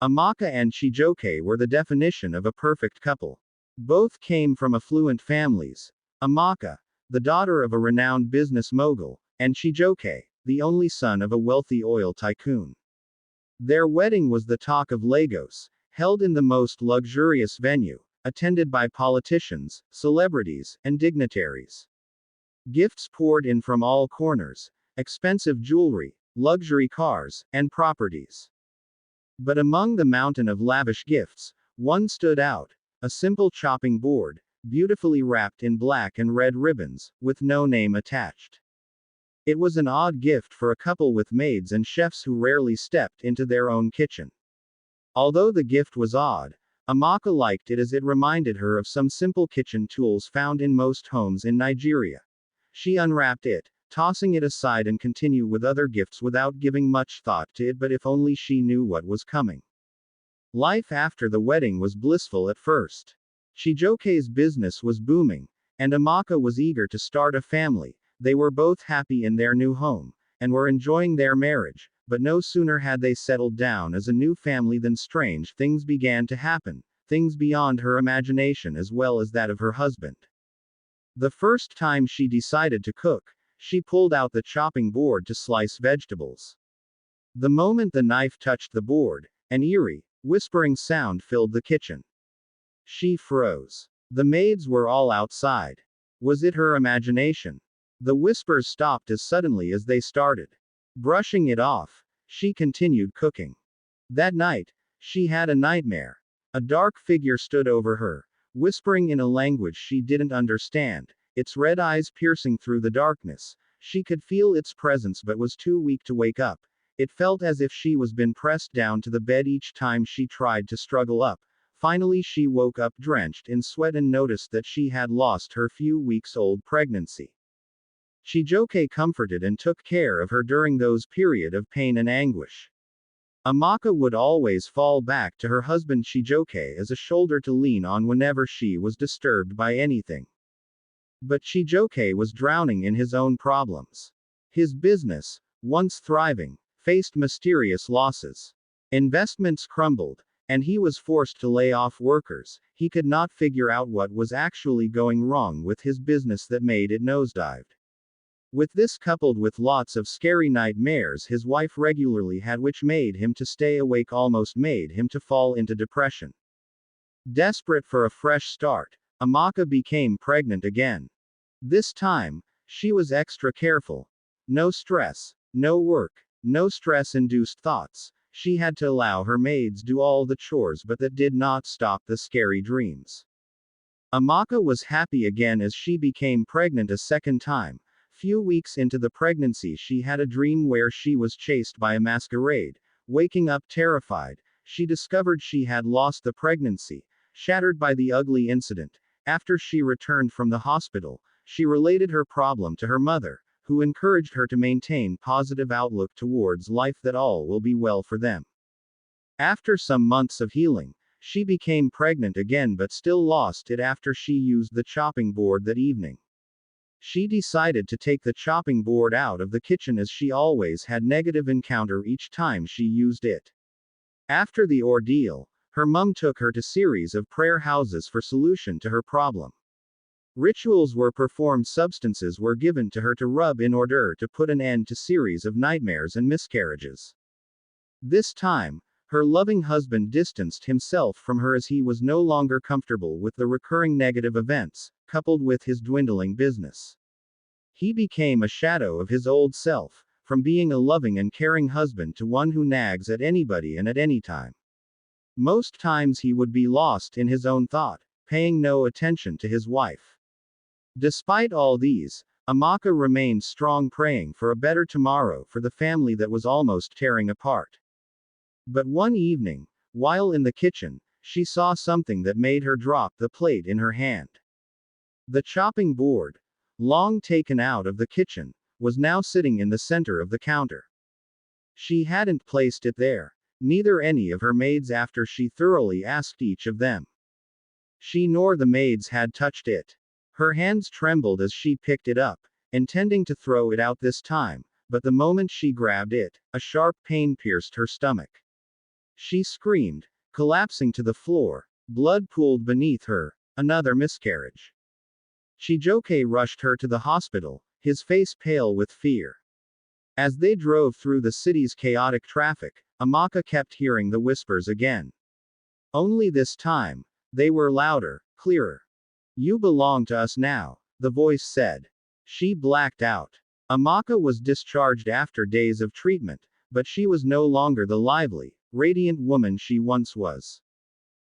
Amaka and Chijoke were the definition of a perfect couple. Both came from affluent families. Amaka, the daughter of a renowned business mogul, and Chijoke, the only son of a wealthy oil tycoon. Their wedding was the talk of Lagos, held in the most luxurious venue, attended by politicians, celebrities, and dignitaries. Gifts poured in from all corners: expensive jewelry, luxury cars, and properties. But among the mountain of lavish gifts, one stood out: a simple chopping board, beautifully wrapped in black and red ribbons, with no name attached. It was an odd gift for a couple with maids and chefs who rarely stepped into their own kitchen. Although the gift was odd, Amaka liked it as it reminded her of some simple kitchen tools found in most homes in Nigeria. She unwrapped it, tossing it aside, and continued with other gifts without giving much thought to it, but if only she knew what was coming. Life after the wedding was blissful at first. Chijoke's business was booming, and Amaka was eager to start a family. They were both happy in their new home, and were enjoying their marriage, but no sooner had they settled down as a new family than strange things began to happen, things beyond her imagination as well as that of her husband. The first time she decided to cook, she pulled out the chopping board to slice vegetables. The moment the knife touched the board, an eerie, whispering sound filled the kitchen. She froze. The maids were all outside. Was it her imagination? The whispers stopped as suddenly as they started. Brushing it off, she continued cooking. That night, she had a nightmare. A dark figure stood over her, whispering in a language she didn't understand, its red eyes piercing through the darkness. She could feel its presence but was too weak to wake up. It felt as if she was been pressed down to the bed each time she tried to struggle up. Finally she woke up drenched in sweat and noticed that she had lost her few weeks-old pregnancy. Chijoke comforted and took care of her during those periods of pain and anguish. Amaka would always fall back to her husband Chijoke as a shoulder to lean on whenever she was disturbed by anything. But Chijoke was drowning in his own problems. His business, once thriving, faced mysterious losses. Investments crumbled, and he was forced to lay off workers. He could not figure out what was actually going wrong with his business that made it nosedived. With this coupled with lots of scary nightmares his wife regularly had, which made him to stay awake, almost made him to fall into depression. Desperate for a fresh start, Amaka became pregnant again. This time, she was extra careful. No stress, no work, no stress-induced thoughts. She had to allow her maids do all the chores, but that did not stop the scary dreams. Amaka was happy again as she became pregnant a second time. Few weeks into the pregnancy she had a dream where she was chased by a masquerade. Waking up terrified, she discovered she had lost the pregnancy, shattered by the ugly incident. After she returned from the hospital, she related her problem to her mother, who encouraged her to maintain positive outlook towards life, that all will be well for them. After some months of healing, she became pregnant again but still lost it after she used the chopping board that evening. She decided to take the chopping board out of the kitchen as she always had negative encounter each time she used it. After the ordeal, her mum took her to series of prayer houses for solution to her problem. Rituals were performed, substances were given to her to rub in order to put an end to series of nightmares and miscarriages. This time, her loving husband distanced himself from her as he was no longer comfortable with the recurring negative events, coupled with his dwindling business. He became a shadow of his old self, from being a loving and caring husband to one who nags at anybody and at any time. Most times he would be lost in his own thought, paying no attention to his wife. Despite all these, Amaka remained strong, praying for a better tomorrow for the family that was almost tearing apart. But one evening, while in the kitchen, she saw something that made her drop the plate in her hand. The chopping board, long taken out of the kitchen, was now sitting in the center of the counter. She hadn't placed it there, neither any of her maids after she thoroughly asked each of them. She nor the maids had touched it. Her hands trembled as she picked it up, intending to throw it out this time, but the moment she grabbed it, a sharp pain pierced her stomach. She screamed, collapsing to the floor. Blood pooled beneath her. Another miscarriage. Chijoke rushed her to the hospital, his face pale with fear. As they drove through the city's chaotic traffic, Amaka kept hearing the whispers again. Only this time, they were louder, clearer. "You belong to us now," the voice said. She blacked out. Amaka was discharged after days of treatment, but she was no longer the lively, radiant woman she once was.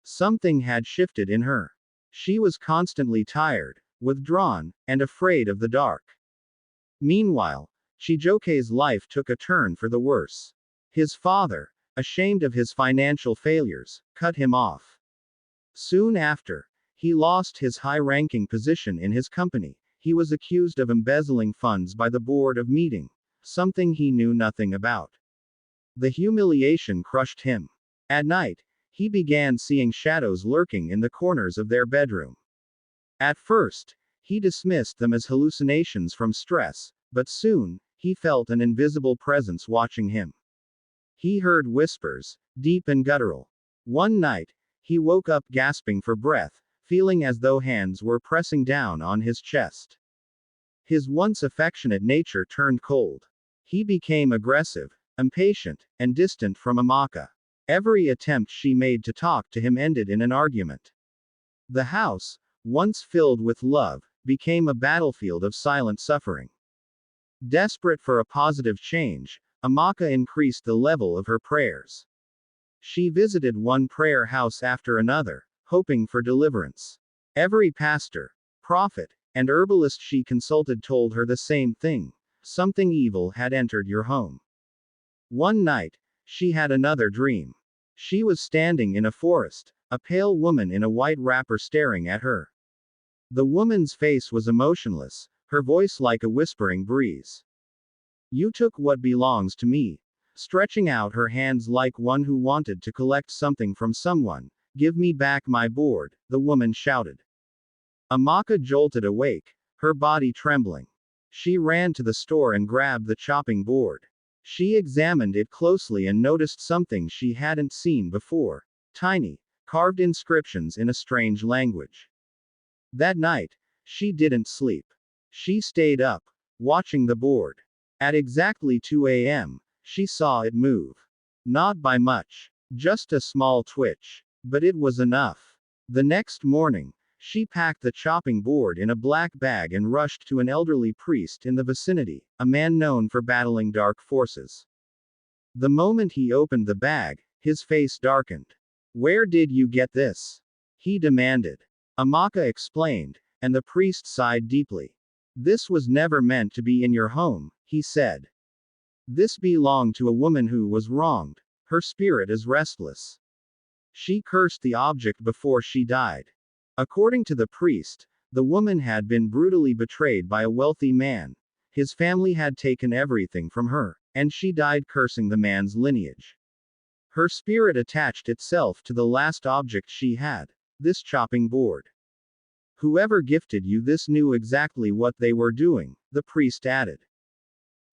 Something had shifted in her. She was constantly tired, withdrawn, and afraid of the dark. Meanwhile, Chijoke's life took a turn for the worse. His father, ashamed of his financial failures, cut him off. Soon after, he lost his high-ranking position in his company. He was accused of embezzling funds by the board of meeting, something he knew nothing about. The humiliation crushed him. At night, he began seeing shadows lurking in the corners of their bedroom. At first, he dismissed them as hallucinations from stress, but soon, he felt an invisible presence watching him. He heard whispers, deep and guttural. One night, he woke up gasping for breath, feeling as though hands were pressing down on his chest. His once affectionate nature turned cold. He became aggressive, impatient, and distant from Amaka. Every attempt she made to talk to him ended in an argument. The house, once filled with love, became a battlefield of silent suffering. Desperate for a positive change, Amaka increased the level of her prayers. She visited one prayer house after another, hoping for deliverance. Every pastor, prophet, and herbalist she consulted told her the same thing: something evil had entered your home. One night, she had another dream. She was standing in a forest, a pale woman in a white wrapper staring at her. The woman's face was emotionless, her voice like a whispering breeze. "You took what belongs to me." Stretching out her hands like one who wanted to collect something from someone. "Give me back my board," the woman shouted. Amaka jolted awake, her body trembling. She ran to the store and grabbed the chopping board. She examined it closely and noticed something she hadn't seen before: tiny, carved inscriptions in a strange language. That night, she didn't sleep. She stayed up, watching the board. At exactly 2 a.m., she saw it move. Not by much, just a small twitch. But it was enough. The next morning, she packed the chopping board in a black bag and rushed to an elderly priest in the vicinity, a man known for battling dark forces. The moment he opened the bag, his face darkened. "Where did you get this?" he demanded. Amaka explained, and the priest sighed deeply. "This was never meant to be in your home," he said. "This belonged to a woman who was wronged. Her spirit is restless. She cursed the object before she died." According to the priest, the woman had been brutally betrayed by a wealthy man. His family had taken everything from her, and she died cursing the man's lineage. Her spirit attached itself to the last object she had, this chopping board. "Whoever gifted you this knew exactly what they were doing," the priest added.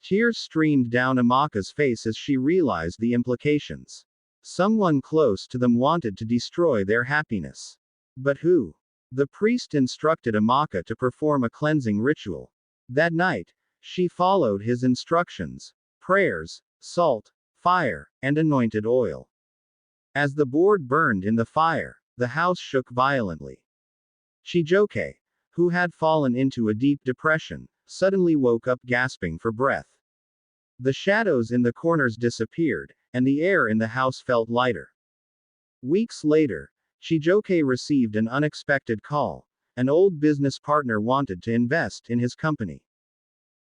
Tears streamed down Amaka's face as she realized the implications. Someone close to them wanted to destroy their happiness. But who? The priest instructed Amaka to perform a cleansing ritual. That night, she followed his instructions: prayers, salt, fire, and anointed oil. As the board burned in the fire, the house shook violently. Chijoke, who had fallen into a deep depression, suddenly woke up gasping for breath. The shadows in the corners disappeared, and the air in the house felt lighter. Weeks later, Chijoke received an unexpected call. An old business partner wanted to invest in his company.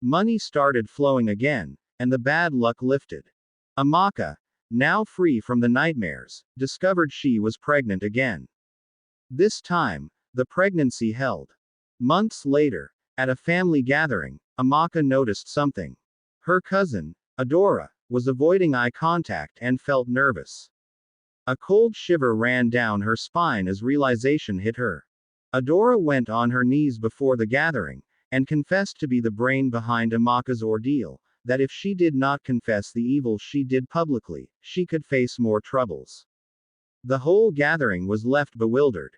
Money started flowing again, and the bad luck lifted. Amaka, now free from the nightmares, discovered she was pregnant again. This time, the pregnancy held. Months later, at a family gathering, Amaka noticed something. Her cousin, Adora, was avoiding eye contact and felt nervous. A cold shiver ran down her spine as realization hit her. Adora went on her knees before the gathering, and confessed to be the brain behind Amaka's ordeal, that if she did not confess the evil she did publicly, she could face more troubles. The whole gathering was left bewildered.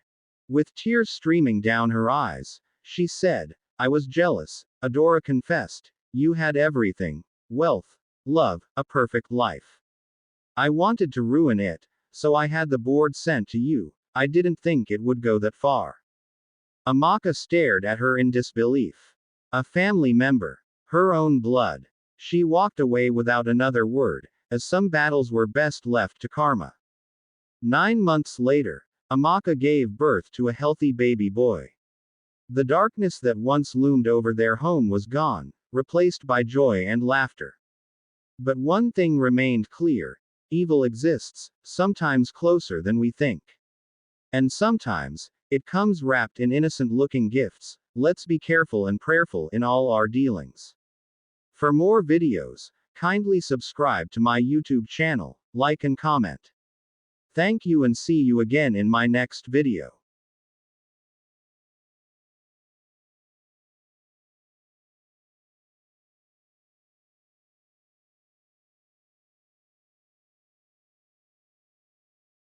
With tears streaming down her eyes, she said, "I was jealous." Adora confessed, "You had everything: wealth, love, a perfect life. I wanted to ruin it, so I had the board sent to you. I didn't think it would go that far." Amaka stared at her in disbelief. A family member. Her own blood. She walked away without another word, as some battles were best left to karma. 9 months later, Amaka gave birth to a healthy baby boy. The darkness that once loomed over their home was gone, replaced by joy and laughter. But one thing remained clear: evil exists, sometimes closer than we think. And sometimes, it comes wrapped in innocent-looking gifts. Let's be careful and prayerful in all our dealings. For more videos, kindly subscribe to my YouTube channel, like and comment. Thank you and see you again in my next video.